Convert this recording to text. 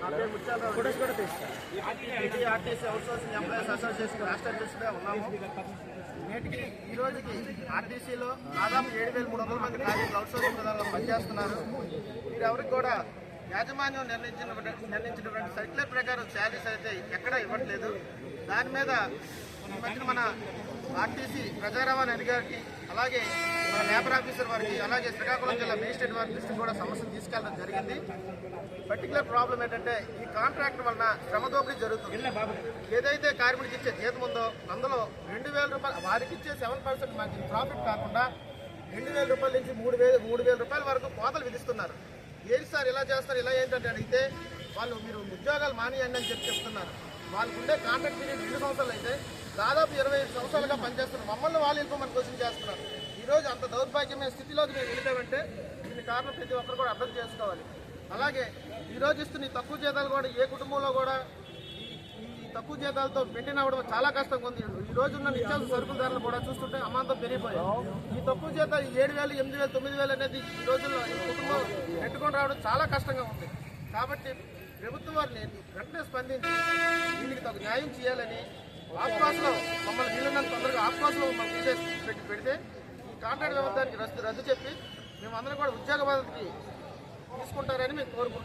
నా పేరు Muthyalarao. RTC outsourcing employees association రాష్ట్ర అధ్యక్షుడిగా ఉన్నాము. నేటికి ఈ రోజుకి ఆర్టీసీలో దాదాపు 7,300 మంది కార్మికులు అవుట్సోర్సింగ్ విధానంలో పనిచేస్తున్నారు. వీరెవరికి కూడా యాజమాన్యం నిర్ణయించినటువంటి సర్క్యులర్ ప్రకారం శాలరీస్ అయితే ఎక్కడా ఇవ్వట్లేదు. దాని మీద ఈ మధ్యన మన ఆర్టీసీ ప్రజా రవాణా అధికారికి, అలాగే మన లేబర్ ఆఫీసర్ వారికి, అలాగే శ్రీకాకుళం జిల్లా మేజిస్ట్రేట్ వారి దృష్టికి కూడా సమస్యను తీసుకెళ్లడం జరిగింది. పర్టికులర్ ప్రాబ్లం ఏంటంటే ఈ కాంట్రాక్ట్ వలన శ్రమ దోపిడీ జరుగుతుంది. ఏదైతే కార్మికుడికి ఇచ్చే జీతం ఉందో అందులో 2,000 రూపాయలు వారికి ఇచ్చే 7% మనకి ప్రాఫిట్ కాకుండా 2,000 రూపాయల నుంచి 3,000 రూపాయల వరకు కోతలు విధిస్తున్నారు. ఏది సార్ ఇలా చేస్తారు, ఇలా ఏంటంటే అడిగితే వాళ్ళు మీరు ఉద్యోగాలు మానేయండి అని చెప్తున్నారు. వాళ్ళకు ఉండే కాంట్రాక్ట్ పీరియడ్ 2 సంవత్సరాలు అయితే దాదాపు 25 సంవత్సరాలుగా పనిచేస్తున్నారు. మమ్మల్ని వాళ్ళు వెళ్ళిపోమని క్వశ్చన్ చేస్తున్నారు. ఈరోజు అంత దౌర్భాగ్యమైన స్థితిలోకి మేము వెళ్ళిపోయామంటే దీని కారణం ప్రతి ఒక్కరు కూడా అర్థం చేసుకోవాలి. అలాగే ఈరోజు ఇస్తున్న ఈ తక్కువ జీతాలు కూడా ఏ కుటుంబంలో కూడా ఈ తక్కువ జీతాలతో మెయింటైన్ అవ్వడం చాలా కష్టంగా ఉంది. ఈ రోజు ఉన్న నిత్యావసర సరుకుల ధరలు కూడా చూస్తుంటే అమాంతం పెరిగిపోయాయి. ఈ తక్కువ జీతాలు 7,000, 8,000, 9,000 అనేది ఈ రోజుల్లో ఈ కుటుంబం నెట్టుకొని రావడం చాలా కష్టంగా ఉంది. కాబట్టి ప్రభుత్వం వారిని వెంటనే స్పందించి దీనికి తగు న్యాయం చేయాలని ఆఫ్కాస్లో మమ్మల్ని వీళ్ళన్నంత తొందరగా ఆఫ్కాస్లో మమ్మల్ని తీసేసి పెడితే ఈ కాంట్రాక్ట్ వ్యవస్థానికి రద్దు చెప్పి మేమందరం కూడా ఉద్యోగ భద్రతకి తీసుకుంటారని మేము కోరుకుంటున్నాం.